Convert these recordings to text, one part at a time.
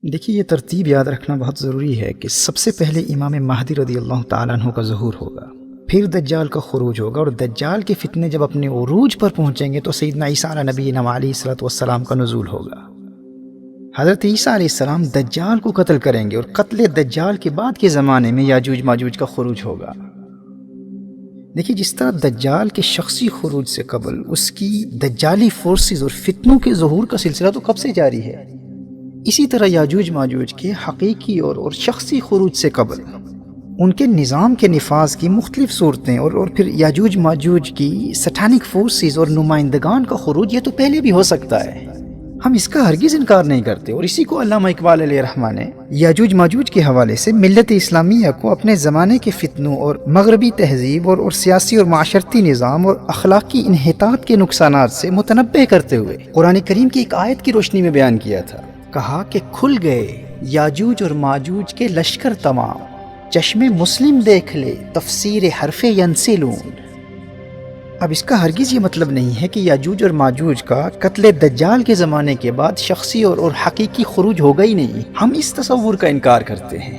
دیکھیے، یہ ترتیب یاد رکھنا بہت ضروری ہے کہ سب سے پہلے امام مہدی رضی اللہ تعالیٰ عنہ کا ظہور ہوگا، پھر دجال کا خروج ہوگا، اور دجال کے فتنے جب اپنے عروج پر پہنچیں گے تو سیدنا عیسیٰ علیہ نبینا علیہ الصلوۃ والسلام کا نزول ہوگا۔ حضرت عیسیٰ علیہ السلام دجال کو قتل کریں گے، اور قتل دجال کے بعد کے زمانے میں یاجوج ماجوج کا خروج ہوگا۔ دیکھیے، جس طرح دجال کے شخصی خروج سے قبل اس کی دجالی فورسز اور فتنوں کے ظہور کا سلسلہ تو کب سے جاری ہے، اسی طرح یاجوج ماجوج کے حقیقی اور شخصی خروج سے قبل ان کے نظام کے نفاذ کی مختلف صورتیں اور پھر یاجوج ماجوج کی سٹانک فورسز اور نمائندگان کا خروج، یہ تو پہلے بھی ہو سکتا ہے، ہم اس کا ہرگز انکار نہیں کرتے۔ اور اسی کو علامہ اقبال علیہ رحمہ نے یاجوج ماجوج کے حوالے سے ملت اسلامیہ کو اپنے زمانے کے فتنوں اور مغربی تہذیب اور سیاسی اور معاشرتی نظام اور اخلاقی انحطاط کے نقصانات سے متنبہ کرتے ہوئے قرآن کریم کی ایک آیت کی روشنی میں بیان کیا تھا۔ کہا کہ کھل گئے یاجوج اور ماجوج کے لشکر تمام، چشم مسلم دیکھ لے تفسیر حرف ینسلون۔ اب اس کا ہرگز یہ مطلب نہیں ہے کہ یاجوج اور ماجوج کا قتل دجال کے زمانے کے بعد شخصی اور حقیقی خروج ہوگا ہی نہیں، ہم اس تصور کا انکار کرتے ہیں۔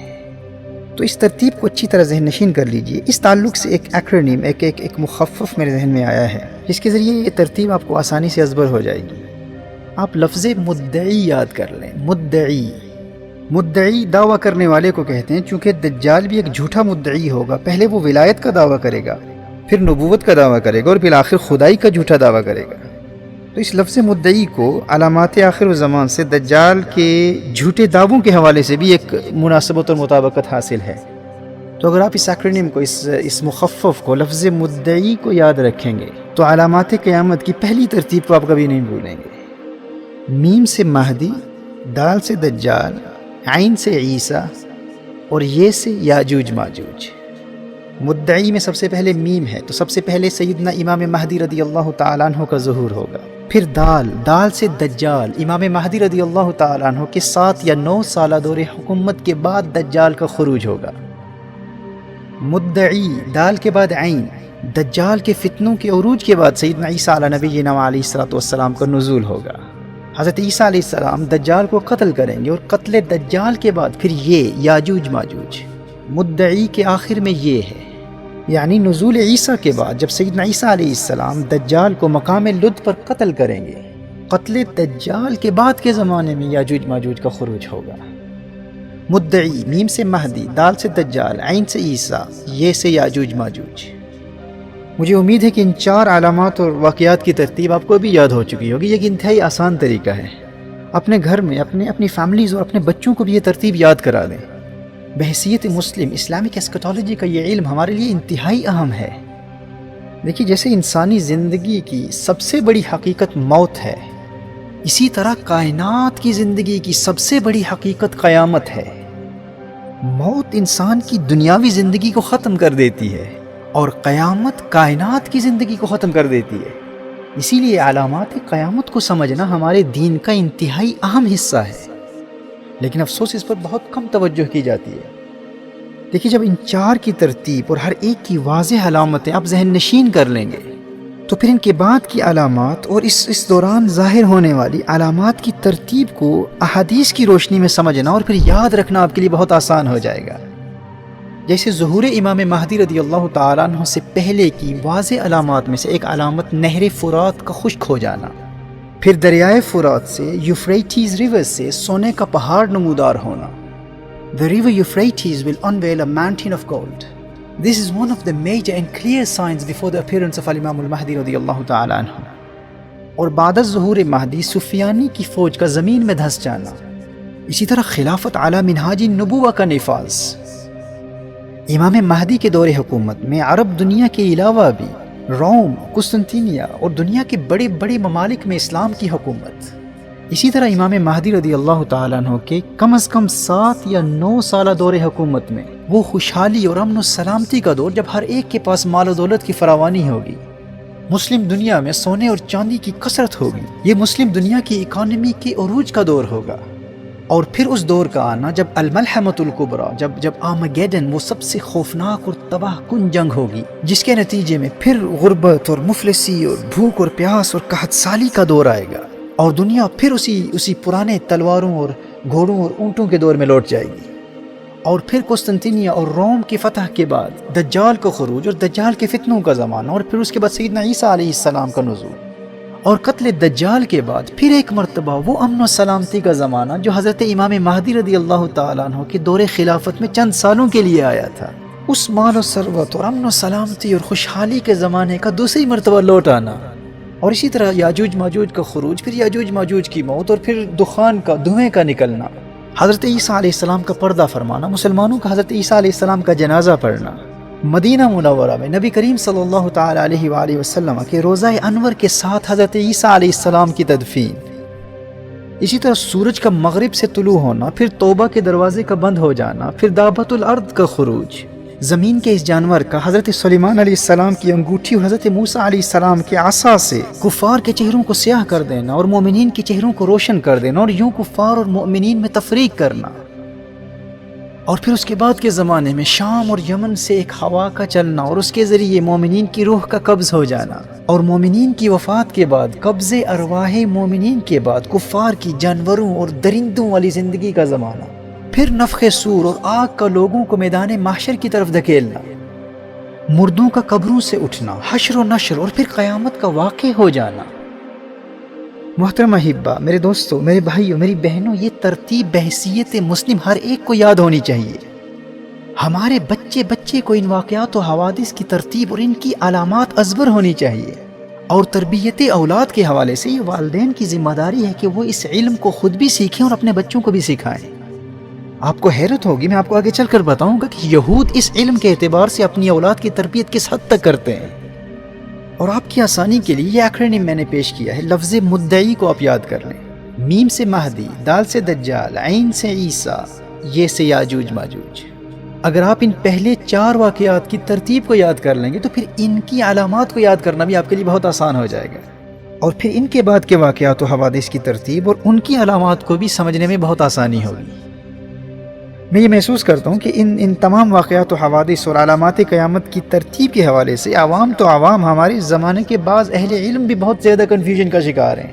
تو اس ترتیب کو اچھی طرح ذہن نشین کر لیجئے۔ اس تعلق سے ایک ایکرونیم، ایک مخفف میرے ذہن میں آیا ہے، جس کے ذریعے یہ ترتیب آپ کو آسانی سے ازبر ہو جائے گی۔ آپ لفظ مدعی یاد کر لیں۔ مدعی دعویٰ کرنے والے کو کہتے ہیں، چونکہ دجال بھی ایک جھوٹا مدعی ہوگا، پہلے وہ ولایت کا دعویٰ کرے گا، پھر نبوت کا دعویٰ کرے گا، اور بالآخر خدائی کا جھوٹا دعویٰ کرے گا۔ تو اس لفظ مدعی کو علامات آخر الزمان سے دجال کے جھوٹے دعووں کے حوالے سے بھی ایک مناسبت اور مطابقت حاصل ہے۔ تو اگر آپ اس ایکرونیم کو، اس مخفف کو، لفظ مدعی کو یاد رکھیں گے تو علامات قیامت کی پہلی ترتیب کو آپ کبھی نہیں بھولیں گے۔ میم سے مہدی، دال سے دجال، عین سے عیسیٰ، اور یہ سے یاجوج ماجوج۔ مدعی میں سب سے پہلے میم ہے، تو سب سے پہلے سیدنا امام مہدی رضی اللہ تعالیٰ عنہ کا ظہور ہوگا۔ پھر دال سے دجال، امام مہدی رضی اللہ تعالیٰ عنہ کے 7 یا 9 سالہ دور حکومت کے بعد دجال کا خروج ہوگا۔ مدعی، دال کے بعد عین، دجال کے فتنوں کے عروج کے بعد سیدنا عیسیٰ علیہ نبینا علیہ الصلوۃ والسلام کا نزول ہوگا۔ حضرت عیسیٰ علیہ السلام دجال کو قتل کریں گے، اور قتل دجال کے بعد پھر یہ یاجوج ماجوج۔ مدعی کے آخر میں یہ ہے، یعنی نزول عیسیٰ کے بعد جب سیدنا عیسیٰ علیہ السلام دجال کو مقام لد پر قتل کریں گے، قتل دجال کے بعد کے زمانے میں یاجوج ماجوج کا خروج ہوگا۔ مدعی، میم سے مہدی، دال سے دجال، عین سے عیسیٰ، یہ سے یاجوج ماجوج۔ مجھے امید ہے کہ ان 4 علامات اور واقعات کی ترتیب آپ کو بھی یاد ہو چکی ہوگی۔ یہ ایک انتہائی آسان طریقہ ہے، اپنے گھر میں اپنی فیملیز اور اپنے بچوں کو بھی یہ ترتیب یاد کرا دیں۔ بحیثیت مسلم، اسلامک ایسکٹالوجی کا یہ علم ہمارے لیے انتہائی اہم ہے۔ دیکھیے، جیسے انسانی زندگی کی سب سے بڑی حقیقت موت ہے، اسی طرح کائنات کی زندگی کی سب سے بڑی حقیقت قیامت ہے۔ موت انسان کی دنیاوی زندگی کو ختم کر دیتی ہے، اور قیامت کائنات کی زندگی کو ختم کر دیتی ہے۔ اسی لیے علامات قیامت کو سمجھنا ہمارے دین کا انتہائی اہم حصہ ہے، لیکن افسوس اس پر بہت کم توجہ کی جاتی ہے۔ دیکھیے، جب ان 4 کی ترتیب اور ہر ایک کی واضح علامتیں آپ ذہن نشین کر لیں گے، تو پھر ان کے بعد کی علامات اور اس دوران ظاہر ہونے والی علامات کی ترتیب کو احادیث کی روشنی میں سمجھنا اور پھر یاد رکھنا آپ کے لیے بہت آسان ہو جائے گا۔ جیسے ظہور امام مہدی رضی اللہ تعالیٰ عنہ سے پہلے کی واضح علامات میں سے ایک علامت نہر فرات کا خشک ہو جانا، پھر دریائے فرات سے یوفریٹیز ریور سے سونے کا پہاڑ نمودار ہونا۔ The river Euphrates will unveil a mountain of gold. This is one of the major and clear signs before the appearance of Imam al-Mahdi رضی اللہ تعالیٰ عنہ۔ اور بعد از ظہور مہدی سفیانی کی فوج کا زمین میں دھس جانا، اسی طرح خلافت علی منہاج النبوہ کا نفاذ۔ امام مہدی کے دور حکومت میں عرب دنیا کے علاوہ بھی روم، قسطنطینیہ اور دنیا کے بڑے بڑے ممالک میں اسلام کی حکومت۔ اسی طرح امام مہدی رضی اللہ تعالیٰ عنہ کے کم از کم 7 یا 9 سالہ دور حکومت میں وہ خوشحالی اور امن و سلامتی کا دور جب ہر ایک کے پاس مال و دولت کی فراوانی ہوگی، مسلم دنیا میں سونے اور چاندی کی کثرت ہوگی، یہ مسلم دنیا کی اکانومی کے عروج کا دور ہوگا۔ اور پھر اس دور کا آنا جب الملحمۃ الکبریٰ، جب آرمیگیڈن، وہ سب سے خوفناک اور تباہ کن جنگ ہوگی، جس کے نتیجے میں پھر غربت اور مفلسی اور بھوک اور پیاس اور قحط سالی کا دور آئے گا، اور دنیا پھر اسی پرانے تلواروں اور گھوڑوں اور اونٹوں کے دور میں لوٹ جائے گی، اور پھر قسطنطنیہ اور روم کی فتح کے بعد دجال کا خروج اور دجال کے فتنوں کا زمانہ، اور پھر اس کے بعد سیدنا عیسیٰ علیہ السلام کا نزول، اور قتل دجال کے بعد پھر ایک مرتبہ وہ امن و سلامتی کا زمانہ جو حضرت امام مہدی رضی اللہ تعالیٰ عنہ کے دور خلافت میں چند سالوں کے لیے آیا تھا۔ اس مال و ثروت اور امن و سلامتی اور خوشحالی کے زمانے کا دوسری مرتبہ لوٹ آنا، اور اسی طرح یاجوج ماجوج کا خروج، پھر یاجوج ماجوج کی موت، اور پھر دخان کا، دھوئیں کا نکلنا، حضرت عیسیٰ علیہ السلام کا پردہ فرمانا، مسلمانوں کا حضرت عیسیٰ علیہ السلام کا جنازہ پڑھنا، مدینہ منورہ میں نبی کریم صلی اللہ تعالی علیہ وآلہ وسلم کے روضہ انور کے ساتھ حضرت عیسیٰ علیہ السلام کی تدفین، اسی طرح سورج کا مغرب سے طلوع ہونا، پھر توبہ کے دروازے کا بند ہو جانا، پھر دابۃ الارض کا خروج، زمین کے اس جانور کا حضرت سلیمان علیہ السلام کی انگوٹھی اور حضرت موسیٰ علیہ السلام کے عصا سے کفار کے چہروں کو سیاہ کر دینا اور مومنین کے چہروں کو روشن کر دینا، اور یوں کفار اور مومنین میں تفریق کرنا، اور پھر اس کے بعد کے زمانے میں شام اور یمن سے ایک ہوا کا چلنا اور اس کے ذریعے مومنین کی روح کا قبض ہو جانا، اور مومنین کی وفات کے بعد قبض ارواح مومنین کے بعد کفار کی جانوروں اور درندوں والی زندگی کا زمانہ، پھر نفخ صور اور آگ کا لوگوں کو میدان محشر کی طرف دھکیلنا، مردوں کا قبروں سے اٹھنا، حشر و نشر، اور پھر قیامت کا واقع ہو جانا۔ محترم احبہ، میرے دوستوں، میرے بھائیوں، میری بہنوں، یہ ترتیب بحیثیت مسلم ہر ایک کو یاد ہونی چاہیے۔ ہمارے بچے کو ان واقعات و حوادث کی ترتیب اور ان کی علامات ازبر ہونی چاہیے، اور تربیت اولاد کے حوالے سے یہ والدین کی ذمہ داری ہے کہ وہ اس علم کو خود بھی سیکھیں اور اپنے بچوں کو بھی سکھائیں۔ آپ کو حیرت ہوگی، میں آپ کو آگے چل کر بتاؤں گا کہ یہود اس علم کے اعتبار سے اپنی اولاد کی تربیت کس حد تک کرتے ہیں، اور آپ کی آسانی کے لیے یہ ایکرونیم میں نے پیش کیا ہے۔ لفظ مدعی کو آپ یاد کر لیں، میم سے مہدی، دال سے دجال، عین سے عیسیٰ، یہ سے یاجوج ماجوج۔ اگر آپ ان پہلے 4 واقعات کی ترتیب کو یاد کر لیں گے تو پھر ان کی علامات کو یاد کرنا بھی آپ کے لیے بہت آسان ہو جائے گا، اور پھر ان کے بعد کے واقعات و حوادث کی ترتیب اور ان کی علامات کو بھی سمجھنے میں بہت آسانی ہوگی۔ میں یہ محسوس کرتا ہوں کہ ان تمام واقعات و حوادث اور علامات قیامت کی ترتیب کے حوالے سے عوام تو عوام، ہمارے زمانے کے بعض اہل علم بھی بہت زیادہ کنفیوژن کا شکار ہیں،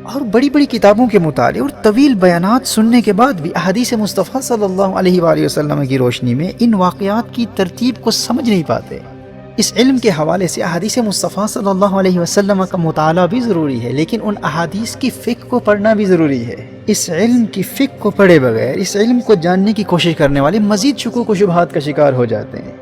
اور بڑی بڑی کتابوں کے مطالعے اور طویل بیانات سننے کے بعد بھی احادیث مصطفیٰ صلی اللہ علیہ وآلہ وسلم کی روشنی میں ان واقعات کی ترتیب کو سمجھ نہیں پاتے۔ اس علم کے حوالے سے احادیث مصطفیٰ صلی اللہ علیہ وسلم کا مطالعہ بھی ضروری ہے، لیکن ان احادیث کی فقہ کو پڑھنا بھی ضروری ہے۔ اس علم کی فقہ کو پڑھے بغیر اس علم کو جاننے کی کوشش کرنے والے مزید شکوک و شبہات کا شکار ہو جاتے ہیں۔